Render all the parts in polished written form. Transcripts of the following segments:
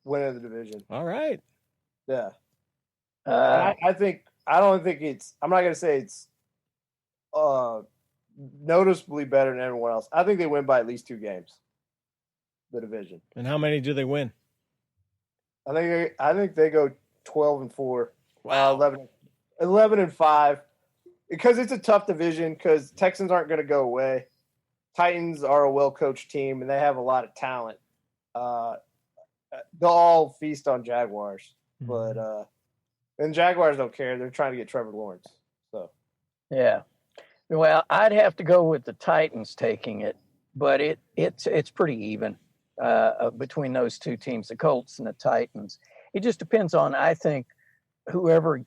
winning the division. All right. Yeah. I don't think it's. I'm not gonna say it's noticeably better than everyone else. I think they win by at least 2 games. The division. And how many do they win? I think they go 12-4. Wow. 11-5. Because it's a tough division. Because Texans aren't going to go away. Titans are a well-coached team, and they have a lot of talent. They'll all feast on Jaguars, but and Jaguars don't care. They're trying to get Trevor Lawrence. So yeah. Well, I'd have to go with the Titans taking it, but it's pretty even between those two teams, the Colts and the Titans. It just depends on, I think, whoever's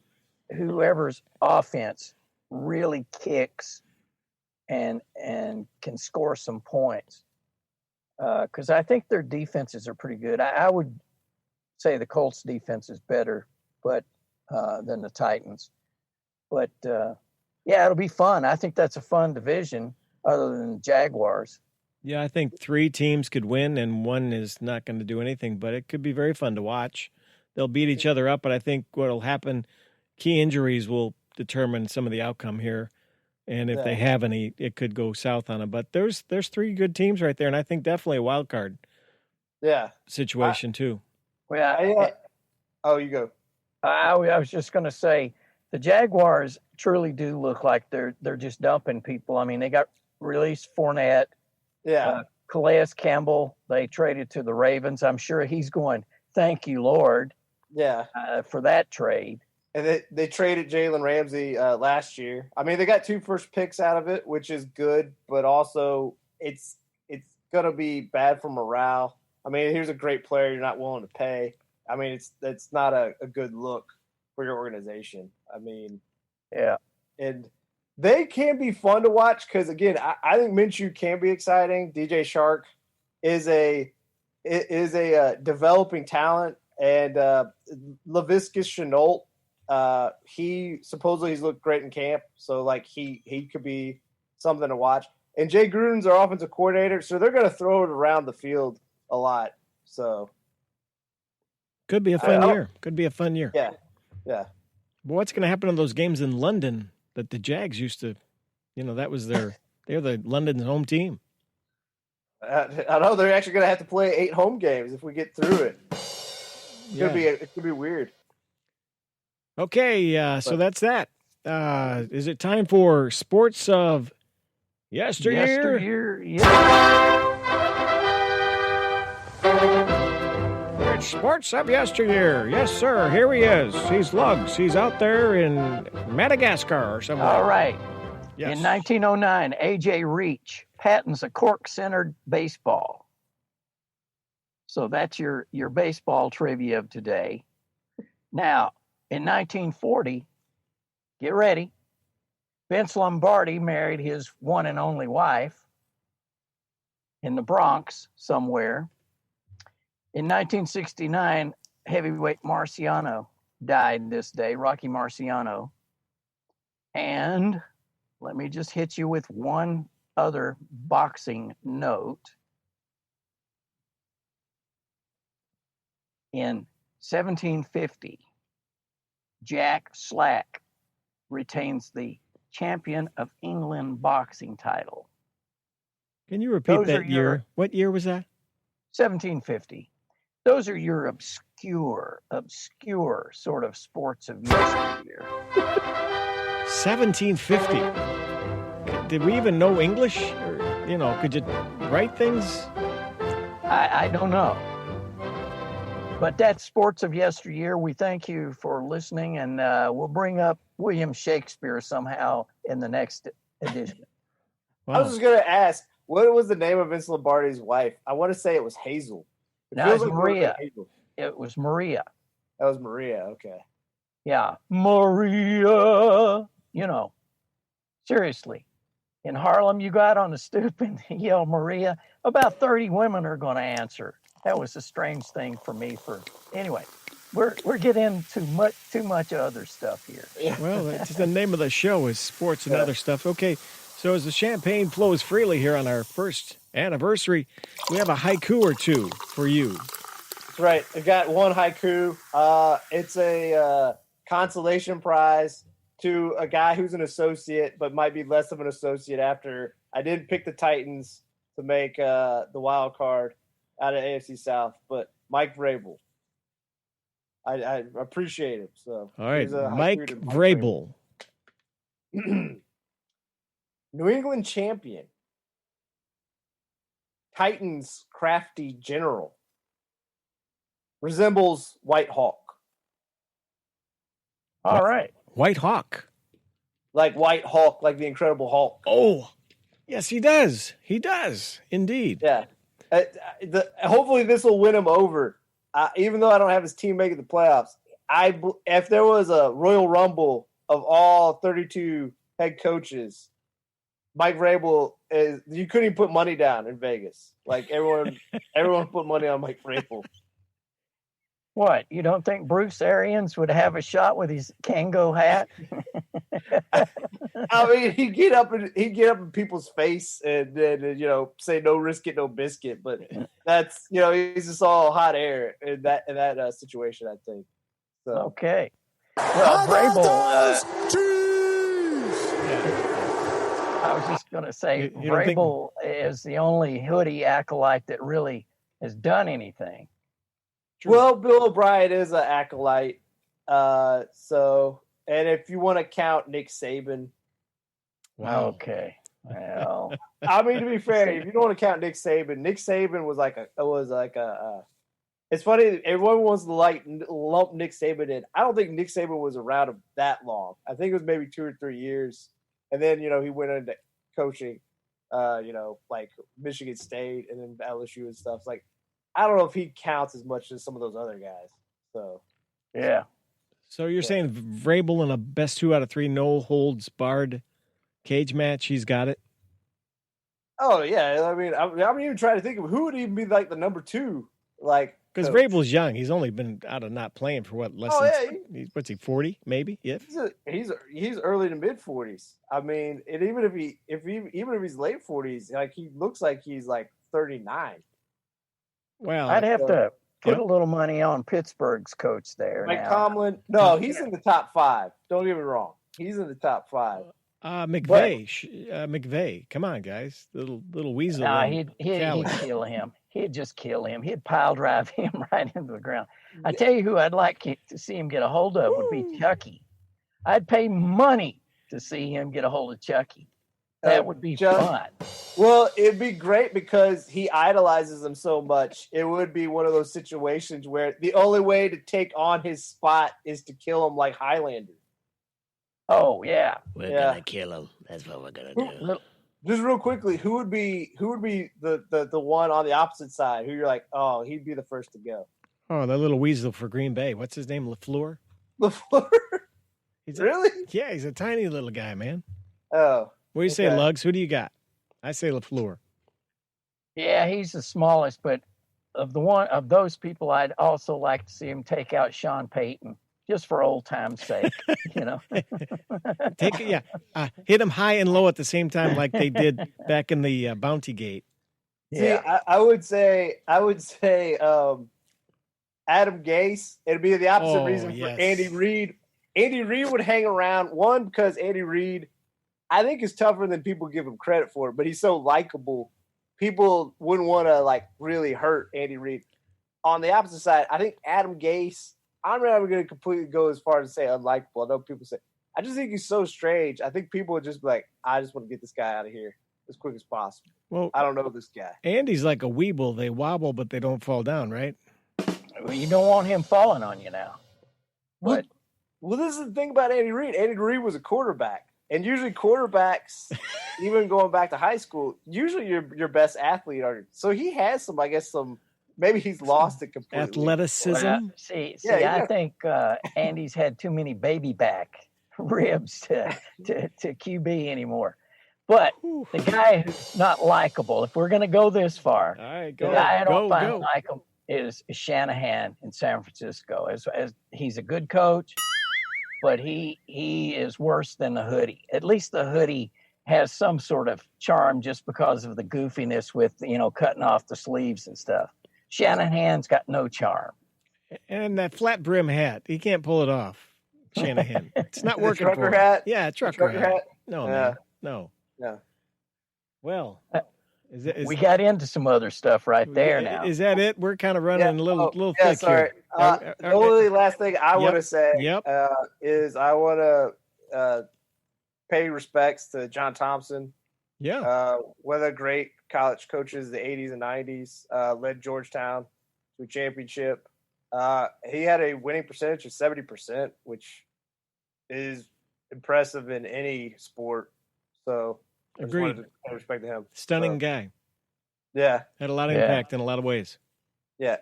offense really kicks and can score some points. Because I think their defenses are pretty good. I would say the Colts defense is better, than the Titans. But yeah, it'll be fun. I think that's a fun division, other than the Jaguars. Yeah, I think 3 teams could win, and one is not going to do anything. But it could be very fun to watch. They'll beat each other up, but I think what will happen, key injuries will determine some of the outcome here. And if they have any, it could go south on them. But there's 3 good teams right there, and I think definitely a wild card situation too. Well, you go. I was just going to say the Jaguars truly do look like they're just dumping people. I mean, they got released Fournette. Yeah. Calais Campbell, they traded to the Ravens. I'm sure he's going, thank you, Lord. Yeah. For that trade. And they traded Jalen Ramsey last year. I mean, they got 2 first picks out of it, which is good, but also it's going to be bad for morale. I mean, here's a great player you're not willing to pay. I mean, it's not a good look for your organization. I mean, yeah. And they can be fun to watch because, again, I think Minshew can be exciting. DJ Shark is a developing talent, and Laviska Shenault, he's looked great in camp, so like he could be something to watch. And Jay Gruden's our offensive coordinator, so they're going to throw it around the field a lot. So could be a fun year. Could be a fun year. Yeah. But what's going to happen in those games in London that the Jags used to? That was they're the London's home team. I know they're actually going to have to play 8 home games if we get through it. It could be weird. Okay, so that's that. Is it time for sports of yesteryear? It's sports of yesteryear. Yes, sir. Here he is. He's Lugs. He's out there in Madagascar or somewhere. All right. Yes. In 1909, A.J. Reach patents a cork-centered baseball. So that's your baseball trivia of today. Now, in 1940, get ready, Vince Lombardi married his one and only wife in the Bronx somewhere. In 1969, heavyweight Marciano died this day, Rocky Marciano. And let me just hit you with one other boxing note. In 1750, Jack Slack retains the champion of England boxing title. Can you repeat that year? What year was that? 1750. Those are your obscure sort of sports of yesteryear. 1750. Did we even know English? Or, could you write things? I don't know. But that's sports of yesteryear. We thank you for listening, and we'll bring up William Shakespeare somehow in the next edition. Wow. I was just going to ask, what was the name of Vince Lombardi's wife? I want to say it was Hazel. No, it was Maria. It was Maria. That was Maria, okay. Yeah, Maria. Seriously. In Harlem, you go out on the stoop and yell Maria. About 30 women are going to answer. That was a strange thing for me. Anyway, we're getting into too much other stuff here. Yeah. Well, it's the name of the show is sports and other stuff. Okay, so as the champagne flows freely here on our first anniversary, we have a haiku or two for you. That's right. I got one haiku. It's a consolation prize to a guy who's an associate, but might be less of an associate after I didn't pick the Titans to make the wild card out of AFC South, but Mike Vrabel. I appreciate it. So, all right, Mike Vrabel. New England champion. Titans crafty general. Resembles White Hawk. All right. White Hawk. Like White Hawk, like the Incredible Hulk. Oh, yes, he does. He does, indeed. Yeah. Hopefully this will win him over. Even though I don't have his team making the playoffs, if there was a Royal Rumble of all 32 head coaches, Mike Vrabel is. You couldn't even put money down in Vegas. Like everyone put money on Mike Vrabel. What? You don't think Bruce Arians would have a shot with his Kango hat? I mean, he'd get up in people's face and then say no risk it, no biscuit. But that's he's just all hot air in that situation. I think. So. Okay. Well, Vrabel. I was just going to say Vrabel is the only hoodie acolyte that really has done anything. Well, Bill O'Brien is an acolyte. And if you want to count Nick Saban. Wow. Okay. Well, I mean, to be fair, if you don't want to count Nick Saban was like a it's funny, everyone wants to lump Nick Saban in. I don't think Nick Saban was around that long. I think it was maybe 2 or 3 years. And then, he went into coaching, like Michigan State and then LSU and stuff. It's like, I don't know if he counts as much as some of those other guys. So, yeah. So you're saying Vrabel in a best 2 out of 3 no holds barred cage match? He's got it. Oh yeah, I mean, I'm even trying to think of who would even be like the number 2, like because Vrabel's young. He's only been out of not playing for what less than what's he 40 maybe? Yeah. He's early to mid 40s. I mean, and even if he's late 40s, like he looks like he's like 39. Well, I'd have to put a little money on Pittsburgh's coach there. Mike Tomlin. No, he's in the top 5. Don't get me wrong. He's in the top 5. McVay. Come on, guys. Little weasel. Nah, he'd kill him. He'd just kill him. He'd pile drive him right into the ground. I tell you who I'd like to see him get a hold of would be Chucky. I'd pay money to see him get a hold of Chucky. That would be fun. Well, it'd be great because he idolizes him so much. It would be one of those situations where the only way to take on his spot is to kill him like Highlander. Oh yeah, we're gonna kill him. That's what we're gonna do. Just real quickly, who would be the one on the opposite side? Who you're like, oh, he'd be the first to go. Oh, that little weasel for Green Bay. What's his name? LaFleur. LaFleur. Really? Yeah, he's a tiny little guy, man. Oh. What do you say, Lugs? Who do you got? I say LaFleur. Yeah, he's the smallest, but of those people, I'd also like to see him take out Sean Payton, just for old time's sake. Hit him high and low at the same time, like they did back in the Bounty Gate. Yeah, see, I would say Adam Gase. It'd be the opposite reason for Andy Reid. Andy Reid would hang around, one, because Andy Reid, I think, is tougher than people give him credit for, but he's so likable. People wouldn't want to really hurt Andy Reid. On the opposite side, I think Adam Gase, I'm never going to completely go as far as to say unlikable. I know people say, I just think he's so strange. I think people would just be like, I just want to get this guy out of here as quick as possible. Well, I don't know this guy. Andy's like a weeble. They wobble, but they don't fall down, right? Well, you don't want him falling on you now. But well, this is the thing about Andy Reid. Andy Reid was a quarterback. And usually quarterbacks, even going back to high school, usually your best athlete are. So he has some, maybe he's lost it completely. Athleticism? I think Andy's had too many baby back ribs to QB anymore. But the guy who's not likable, if we're going to go this far, all right, the guy I don't find likable is Shanahan in San Francisco. As he's a good coach, but he is worse than the hoodie. At least the hoodie has some sort of charm just because of the goofiness with, cutting off the sleeves and stuff. Shanahan's got no charm. And that flat brim hat, he can't pull it off. Shanahan, it's not The working trucker for him. hat? Yeah, trucker hat. No, man, no. Yeah. Well, is We got into some other stuff right there now. Is that it? We're kind of running a little Yeah, thick sorry. here. The only last thing I want to say Yep. is I want to pay respects to John Thompson. Yeah. One of the great college coaches of the 80s and 90s, led Georgetown to a championship. He had a winning percentage of 70%, which is impressive in any sport. So I just wanted to pay respect to him. Stunning guy. Yeah. Had a lot of impact in a lot of ways. Yeah.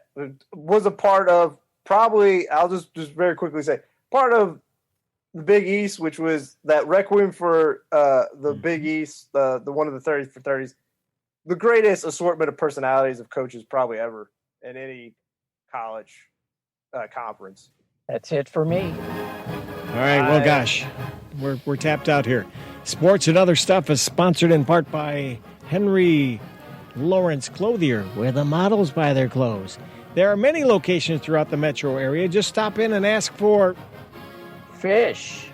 Was a part of probably, I'll just very quickly say, part of the Big East, which was that requiem for the Big East, the one of the 30s for 30s, the greatest assortment of personalities of coaches probably ever in any college conference. That's it for me. All right. Well, gosh, we're tapped out here. Sports and Other Stuff is sponsored in part by Henry Lawrence Clothier, where the models buy their clothes. There are many locations throughout the metro area. Just stop in and ask for Fish.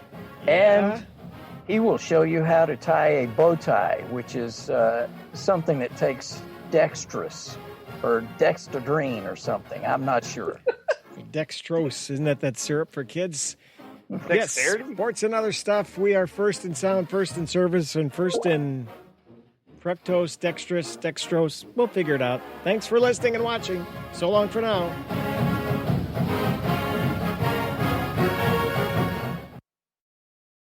And he will show you how to tie a bow tie, which is something that takes dextrose or dextodrine or something. I'm not sure. dextrose. Isn't that syrup for kids? Dexterity? Yes, sports and other stuff. We are first in sound, first in service, and first in fructose, dextrose. We'll figure it out. Thanks for listening and watching. So long for now.